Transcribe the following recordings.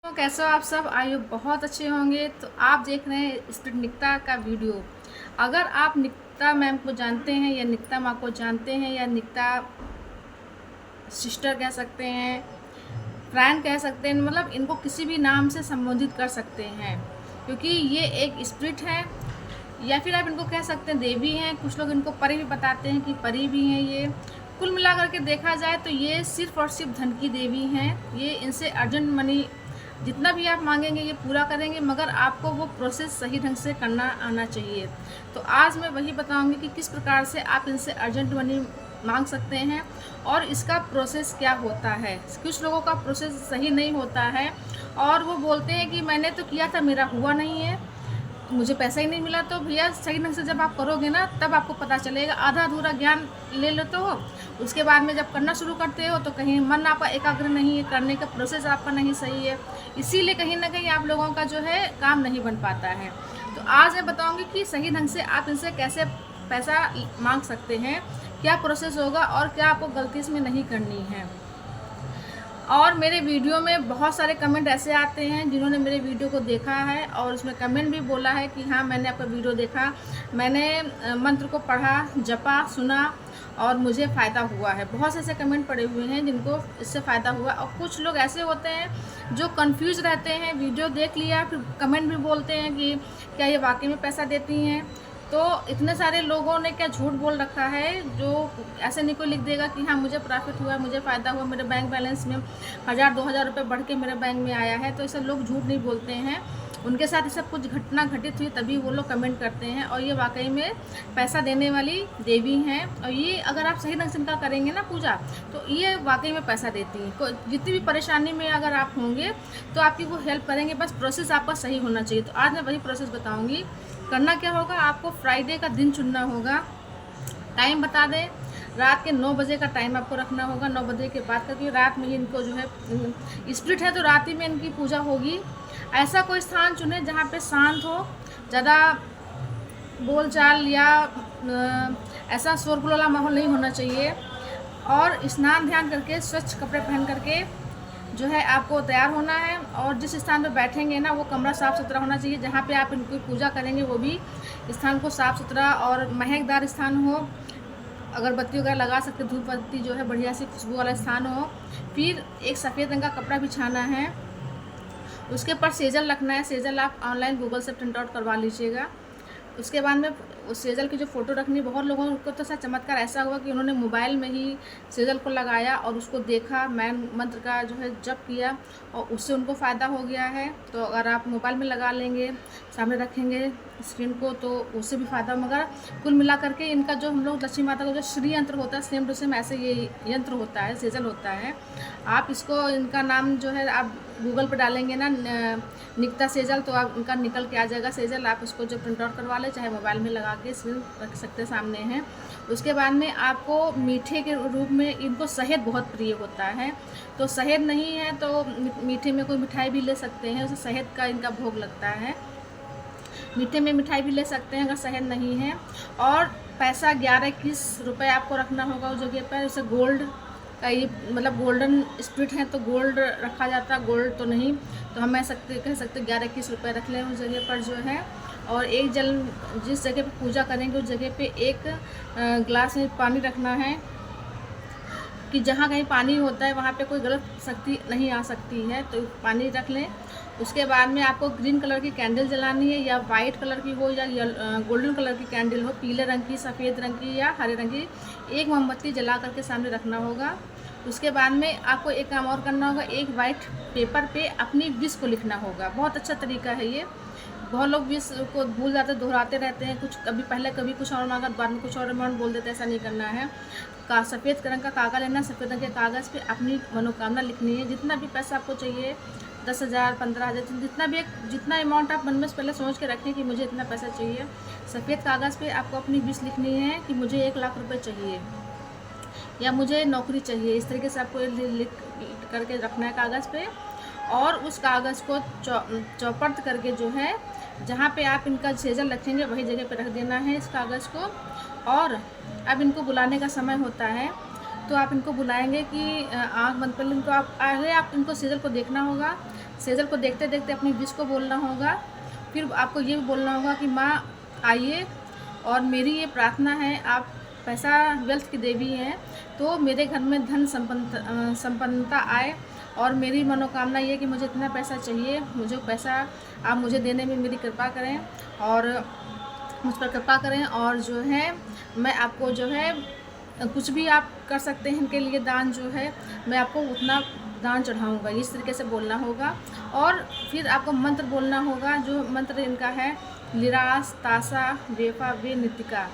तो कैसे हो आप सब। आई होप बहुत अच्छे होंगे। तो आप देख रहे हैं स्पिरिट निकिता का वीडियो। अगर आप निकिता मैम को जानते हैं या निकिता माँ को जानते हैं या निकिता सिस्टर कह सकते हैं, फ्रेंड कह सकते हैं, मतलब इनको किसी भी नाम से संबोधित कर सकते हैं क्योंकि ये एक स्पिरिट है। या फिर आप इनको कह सकते हैं देवी हैं। कुछ लोग इनको परी भी बताते हैं कि परी भी हैं ये। कुल मिलाकर के देखा जाए तो ये सिर्फ और सिर्फ धन की देवी हैं। ये इनसे अर्जेंट मनी जितना भी आप मांगेंगे ये पूरा करेंगे, मगर आपको वो प्रोसेस सही ढंग से करना आना चाहिए। तो आज मैं वही बताऊंगी कि किस प्रकार से आप इनसे अर्जेंट मनी मांग सकते हैं और इसका प्रोसेस क्या होता है। कुछ लोगों का प्रोसेस सही नहीं होता है और वो बोलते हैं कि मैंने तो किया था, मेरा हुआ नहीं है, मुझे पैसा ही नहीं मिला। तो भैया सही ढंग से जब आप करोगे ना तब आपको पता चलेगा। आधा अधूरा ज्ञान ले लेते हो, उसके बाद में जब करना शुरू करते हो तो कहीं मन आपका एकाग्र नहीं है, करने का प्रोसेस आपका नहीं सही है, इसीलिए कहीं ना कहीं आप लोगों का जो है काम नहीं बन पाता है। तो आज मैं बताऊंगी कि सही ढंग से आप इनसे कैसे पैसा मांग सकते हैं, क्या प्रोसेस होगा और क्या आपको गलती इसमें नहीं करनी है। और मेरे वीडियो में बहुत सारे कमेंट ऐसे आते हैं जिन्होंने मेरे वीडियो को देखा है और उसमें कमेंट भी बोला है कि हाँ मैंने आपका वीडियो देखा, मैंने मंत्र को पढ़ा, जपा, सुना और मुझे फ़ायदा हुआ है। बहुत से ऐसे कमेंट पड़े हुए हैं जिनको इससे फ़ायदा हुआ। और कुछ लोग ऐसे होते हैं जो कंफ्यूज रहते हैं, वीडियो देख लिया फिर कमेंट भी बोलते हैं कि क्या ये वाकई में पैसा देती हैं। तो इतने सारे लोगों ने क्या झूठ बोल रखा है, जो ऐसे नहीं कोई लिख देगा कि हाँ मुझे प्रॉफिट हुआ, मुझे फ़ायदा हुआ, मेरे बैंक बैलेंस में 1000-2000 रुपये बढ़ के मेरे बैंक में आया है। तो ऐसे लोग झूठ नहीं बोलते हैं, उनके साथ ये सब कुछ घटना घटित हुई तभी वो लोग कमेंट करते हैं। और ये वाकई में पैसा देने वाली देवी हैं और ये अगर आप सही ढंग से इनका करेंगे ना पूजा तो ये वाकई में पैसा देती हैं। जितनी भी परेशानी में अगर आप होंगे तो आपकी वो हेल्प करेंगे, बस प्रोसेस आपका सही होना चाहिए। तो आज मैं वही प्रोसेस बताऊँगी। करना क्या होगा, आपको फ्राइडे का दिन चुनना होगा। टाइम बता दें, रात के 9 बजे का टाइम आपको रखना होगा। 9 बजे के बाद क्योंकि रात में ही इनको जो है स्पिरिट है तो रात ही में इनकी पूजा होगी। ऐसा कोई स्थान चुने जहाँ पे शांत हो, ज़्यादा बोलचाल या ऐसा शोरगुल वाला माहौल नहीं होना चाहिए। और स्नान ध्यान करके स्वच्छ कपड़े पहन करके जो है आपको तैयार होना है। और जिस स्थान पर बैठेंगे ना वो कमरा साफ़ सुथरा होना चाहिए। जहाँ पे आप इनकी पूजा करेंगे वो भी स्थान को साफ़ सुथरा और महकदार स्थान हो। अगरबत्ती वगैरह लगा सकते, धूप बत्ती जो है बढ़िया सी खुशबू वाला स्थान हो। फिर एक सफ़ेद रंग का कपड़ा बिछाना है, उसके ऊपर सेजल रखना है। सेजल आप ऑनलाइन गूगल से प्रिंट आउट करवा लीजिएगा। उसके बाद में उस सेजल की जो फ़ोटो रखनी है, बहुत लोगों को तो ऐसा चमत्कार ऐसा हुआ कि उन्होंने मोबाइल में ही सेजल को लगाया और उसको देखा, मैन मंत्र का जो है जप किया और उससे उनको फ़ायदा हो गया है। तो अगर आप मोबाइल में लगा लेंगे, सामने रखेंगे स्क्रीन को, तो उससे भी फ़ायदा। मगर कुल मिला करके इनका जो हम लोग लक्ष्मी माता का जो श्री यंत्र होता है सेम टू सेम ऐसे ये यंत्र होता है, सेजल होता है। आप इसको इनका नाम जो है आप गूगल पर डालेंगे ना निकिता सेजल तो आप उनका निकल के आ जाएगा सेजल। आप उसको जो प्रिंट आउट करवा लें, चाहे मोबाइल में लगा के स्क्रीन रख सकते सामने हैं। उसके बाद में आपको मीठे के रूप में इनको शहद बहुत प्रिय होता है। तो शहद नहीं है तो मीठे में कोई मिठाई भी ले सकते हैं, उसे शहद का इनका भोग लगता है। मीठे में मिठाई भी ले सकते हैं अगर शहद नहीं है। और पैसा 11-21 रुपये आपको रखना होगा उस जगह पर। उसे गोल्ड का ये मतलब गोल्डन स्पिरिट है तो गोल्ड रखा जाता है, गोल्ड तो नहीं। तो हम कह सकते 11-21 रुपये रख लें उस जगह पर जो है। और एक जल जिस जगह पे पूजा करेंगे उस जगह पे एक ग्लास में पानी रखना है कि जहाँ कहीं पानी होता है वहाँ पे कोई गलत शक्ति नहीं आ सकती है, तो पानी रख लें। उसके बाद में आपको ग्रीन कलर की कैंडल जलानी है, या वाइट कलर की हो या गोल्डन कलर की कैंडल हो, पीले रंग की, सफ़ेद रंग की या हरे रंग की। एक मोमबत्ती जला करके सामने रखना होगा। उसके बाद में आपको एक काम और करना होगा, एक वाइट पेपर पे अपनी विश को लिखना होगा। बहुत अच्छा तरीका है ये। बहुत लोग विश को भूल जाते, दोहराते रहते हैं, कुछ कभी पहले कभी कुछ और मांगा बाद में कुछ और अमाउंट बोल देते हैं। ऐसा नहीं करना है। सफ़ेद रंग का कागज़ लेना, सफ़ेद रंग के कागज़ पे अपनी मनोकामना लिखनी है। जितना भी पैसा आपको चाहिए, 10,000, 15,000, जितना अमाउंट आप मन में पहले सोच के रखें कि मुझे इतना पैसा चाहिए। सफ़ेद कागज़ पे आपको अपनी विश लिखनी है कि मुझे 1 लाख रुपए चाहिए या मुझे नौकरी चाहिए। इस तरीके से आपको लिख करके रखना है कागज़ पे। और उस कागज़ को चौपट करके जो है जहाँ पे आप इनका सेजल रखेंगे वही जगह पे रख देना है इस कागज़ को। और अब इनको बुलाने का समय होता है तो आप इनको बुलाएंगे कि आँख बंद कर लें। तो आप पहले आप इनको सेजल को देखना होगा, सेजल को देखते देखते अपनी विश को बोलना होगा। फिर आपको ये भी बोलना होगा कि माँ आइए और मेरी ये प्रार्थना है, आप पैसा वेल्थ की देवी हैं, तो मेरे घर में धन संपन्नता आए और मेरी मनोकामना ये है कि मुझे इतना पैसा चाहिए, मुझे पैसा आप मुझे देने में मेरी कृपा करें और मुझ पर कृपा करें, और जो है मैं आपको जो है कुछ भी आप कर सकते हैं इनके लिए दान, जो है मैं आपको उतना दान चढ़ाऊँगा। इस तरीके से बोलना होगा। और फिर आपको मंत्र बोलना होगा, जो मंत्र इनका है लिरास तासा वेफा वे नितिका।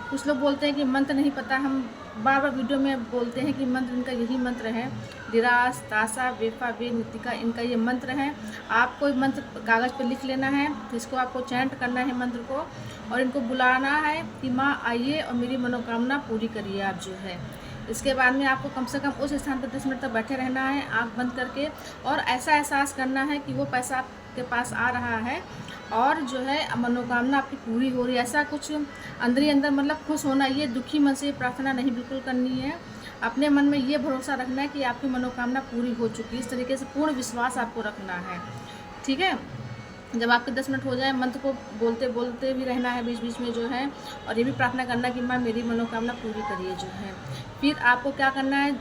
कुछ लोग बोलते हैं कि मंत्र नहीं पता, हम बार बार वीडियो में बोलते हैं कि मंत्र इनका यही मंत्र है, लिरास तासा वेफा वे नितिका, इनका ये मंत्र है। आपको मंत्र कागज़ पर लिख लेना है, इसको आपको चैंट करना है मंत्र को, और इनको बुलाना है कि माँ आइए और मेरी मनोकामना पूरी करिए आप, जो है। इसके बाद में आपको कम से कम उस स्थान पर 10 मिनट तक बैठे रहना है आँख बंद करके, और ऐसा एहसास करना है कि वो पैसा आपके पास आ रहा है और जो है मनोकामना आपकी पूरी हो रही है। ऐसा कुछ अंदर ही अंदर मतलब खुश होना, ये दुखी मन से प्रार्थना नहीं बिल्कुल करनी है। अपने मन में ये भरोसा रखना है कि आपकी मनोकामना पूरी हो चुकी है। इस तरीके से पूर्ण विश्वास आपको रखना है, ठीक है। जब आपके 10 मिनट हो जाए, मंत्र को बोलते बोलते भी रहना है बीच बीच में, जो है, और ये भी प्रार्थना करना कि माँ मेरी मनोकामना पूरी करिए, जो है। फिर आपको क्या करना है,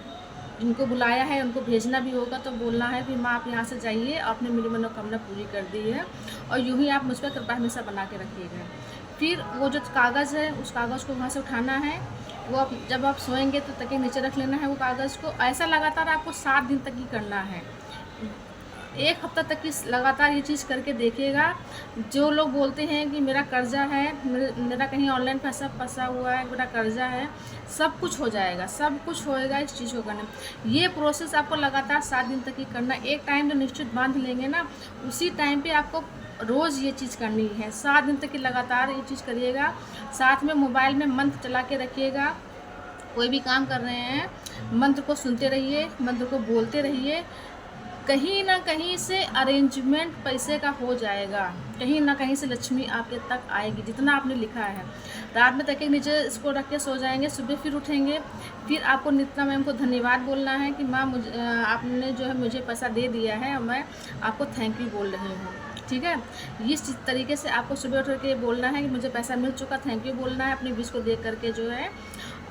जिनको बुलाया है उनको भेजना भी होगा, तो बोलना है कि माँ आप यहाँ से जाइए, आपने मेरी मनोकामना पूरी कर दी है, और यूँ ही आप मुझ पर कृपा हमेशा बना के रखिएगा। फिर वो जो कागज़ है, उस कागज़ को वहाँ से उठाना है, वो आप जब आप सोएंगे तो तकिए नीचे रख लेना है वो कागज़ को। ऐसा लगातार आपको 7 दिन तक ही करना है, 1 हफ्ता तक की लगातार ये चीज़ करके देखिएगा। जो लोग बोलते हैं कि मेरा कर्जा है, मेरा कहीं ऑनलाइन पैसा फंसा हुआ है, मेरा कर्जा है, सब कुछ हो जाएगा, सब कुछ होएगा इस चीज़ को करने में। ये प्रोसेस आपको लगातार 7 दिन तक ही करना। एक टाइम जो निश्चित बांध लेंगे ना, उसी टाइम पे आपको रोज़ ये चीज़ करनी है। 7 दिन तक की लगातार ये चीज़ करिएगा। साथ में मोबाइल में मंत्र चला के रखिएगा। कोई भी काम कर रहे हैं, मंत्र को सुनते रहिए, मंत्र को बोलते रहिए। कहीं ना कहीं से अरेंजमेंट पैसे का हो जाएगा, कहीं ना कहीं से लक्ष्मी आपके तक आएगी, जितना आपने लिखा है। रात में तकिए नीचे इसको रख के सो जाएंगे, सुबह फिर उठेंगे, फिर आपको नित्या मैम को धन्यवाद बोलना है कि माँ मुझे आपने जो है मुझे पैसा दे दिया है और मैं आपको थैंक यू बोल रही हूँ, ठीक है। इस तरीके से आपको सुबह उठ के बोलना है कि मुझे पैसा मिल चुका, थैंक यू बोलना है अपनी विश को देख करके, जो है।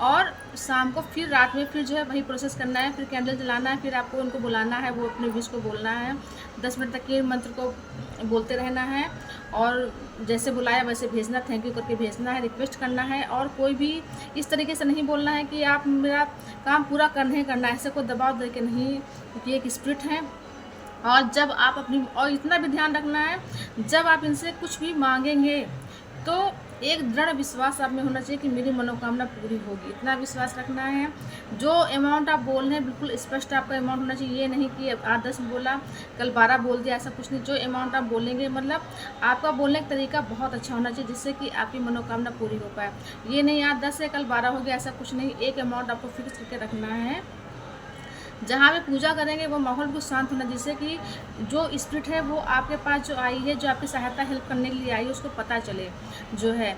और शाम को फिर रात में फिर जो है वही प्रोसेस करना है, फिर कैंडल जलाना है, फिर आपको उनको बुलाना है, वो अपने विश को बोलना है, 10 मिनट तक के मंत्र को बोलते रहना है, और जैसे बुलाया वैसे भेजना, थैंक यू करके भेजना है, रिक्वेस्ट करना है। और कोई भी इस तरीके से नहीं बोलना है कि आप मेरा काम पूरा करना है, ऐसे कोई दबाव दे के नहीं, क्योंकि एक स्पिरिट है। और जब आप अपनी, और इतना भी ध्यान रखना है, जब आप इनसे कुछ भी मांगेंगे तो एक दृढ़ विश्वास आप में होना चाहिए कि मेरी मनोकामना पूरी होगी, इतना विश्वास रखना है। जो अमाउंट आप बोल रहे हैं बिल्कुल स्पष्ट आपका अमाउंट होना चाहिए, ये नहीं कि 8-10 बोला कल 12 बोल दिया, ऐसा कुछ नहीं। जो अमाउंट आप बोलेंगे, मतलब आपका बोलने का तरीका बहुत अच्छा होना चाहिए, जिससे कि आपकी मनोकामना पूरी हो पाए। ये नहीं 8-10 है कल 12 हो गया, ऐसा कुछ नहीं। एक अमाउंट आपको फिक्स करके रखना है। जहाँ भी पूजा करेंगे वो माहौल भी शांत होना, जिससे कि जो स्पिरिट है वो आपके पास जो आई है, जो आपकी सहायता हेल्प करने के लिए आई है, उसको पता चले, जो है।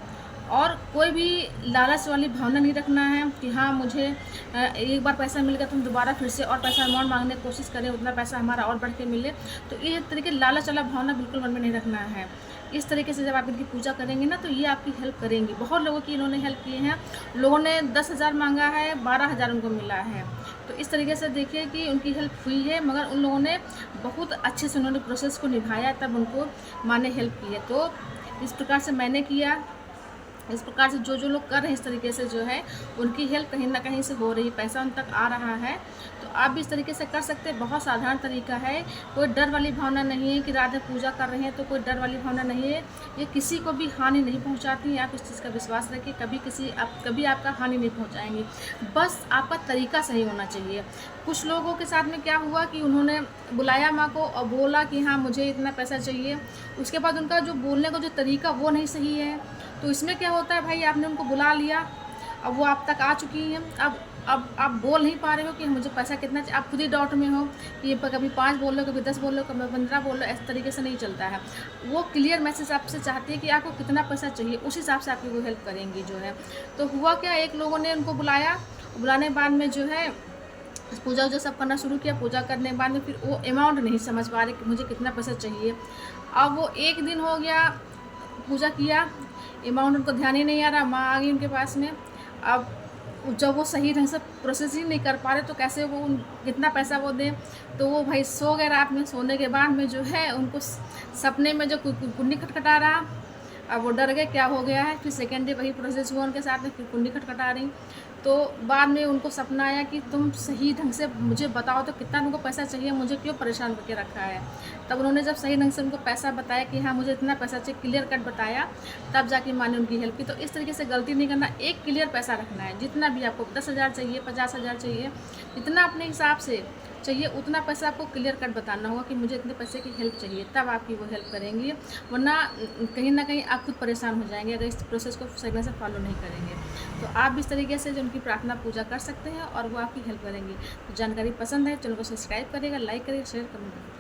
और कोई भी लालच वाली भावना नहीं रखना है कि हाँ मुझे एक बार पैसा मिल गया तो हम दोबारा फिर से और पैसा अमाउंट मांगने की कोशिश करें, उतना पैसा हमारा और बढ़ के मिले, तो ये तरीके लालच वाला भावना बिल्कुल मन में नहीं रखना है। इस तरीके से जब आप इनकी पूजा करेंगे ना, तो ये आपकी हेल्प करेंगी। बहुत लोगों की इन्होंने हेल्प की है, लोगों ने 10,000 मांगा है, 12,000 उनको मिला है। तो इस तरीके से देखिए कि उनकी हेल्प हुई है, मगर उन लोगों ने बहुत अच्छे से उन्होंने प्रोसेस को निभाया, तब उनको माँ ने हेल्प की है। तो इस प्रकार से मैंने किया, इस प्रकार से जो लोग कर रहे हैं इस तरीके से, जो है उनकी हेल्प कहीं ना कहीं से हो रही है, पैसा उन तक आ रहा है। तो आप भी इस तरीके से कर सकते हैं, बहुत साधारण तरीका है, कोई डर वाली भावना नहीं है कि रात में पूजा कर रहे हैं तो कोई डर वाली भावना नहीं है। ये किसी को भी हानि नहीं पहुंचाती है, आप इस चीज़ का विश्वास रखिए, कभी आपका हानि नहीं पहुंचाएंगी, बस आपका तरीका सही होना चाहिए। कुछ लोगों के साथ में क्या हुआ कि उन्होंने बुलाया माँ को और बोला कि हाँ मुझे इतना पैसा चाहिए, उसके बाद उनका जो बोलने का जो तरीका वो नहीं सही है। तो इसमें क्या होता है भाई, आपने उनको बुला लिया, अब वो आप तक आ चुकी हैं, अब आप बोल नहीं पा रहे हो कि मुझे पैसा कितना चाहिए, आप खुद ही डाउट में हो कि कभी 5 बोल लो, कभी 10 बोल लो, कभी 15 बोल लो, इस तरीके से नहीं चलता है। वो क्लियर मैसेज आपसे चाहती है कि आपको कितना पैसा चाहिए, उस हिसाब से आपकी वो हेल्प करेंगी, जो है। तो हुआ क्या, एक लोगों ने उनको बुलाया, बुलाने के बाद में जो है पूजा वूजा सब करना शुरू किया। पूजा करने के बाद में फिर वो अमाउंट नहीं समझ पा रहे कि मुझे कितना पैसा चाहिए। अब वो 1 दिन हो गया पूजा किया, अमाउंट उनको ध्यान ही नहीं आ रहा। माँ आ गई उनके पास में। अब जब वो सही ढंग से प्रोसेसिंग नहीं कर पा रहे तो कैसे वो कितना पैसा वो दें। तो वो भाई सो गए रात में। सोने के बाद में जो है उनको सपने में जो कुंडी खटखटा रहा। अब वो डर गए क्या हो गया है। फिर सेकेंड डे वही प्रोसेस हुआ उनके साथ में, फिर कुंडी खटखटा रही। तो बाद में उनको सपना आया कि तुम सही ढंग से मुझे बताओ तो कितना तुमको पैसा चाहिए, मुझे क्यों परेशान करके रखा है। तब उन्होंने जब सही ढंग से उनको पैसा बताया कि हाँ मुझे इतना पैसा चाहिए, क्लियर कट बताया, तब जाके माँ ने उनकी हेल्प की। तो इस तरीके से गलती नहीं करना, एक क्लियर पैसा रखना है। जितना भी आपको 10,000 चाहिए, 50,000 चाहिए, जितना अपने हिसाब से चाहिए उतना पैसा आपको क्लियर कट बताना होगा कि मुझे इतने पैसे की हेल्प चाहिए, तब आपकी वो हेल्प करेंगी। वरना कहीं ना कहीं आप खुद परेशान हो जाएंगे अगर इस प्रोसेस को सही से फॉलो नहीं करेंगे। तो आप भी इस तरीके से जो उनकी प्रार्थना पूजा कर सकते हैं और वो आपकी हेल्प करेंगी। तो जानकारी पसंद है चैनल को सब्सक्राइब करिएगा, लाइक करिएगा, शेयर करिएगा।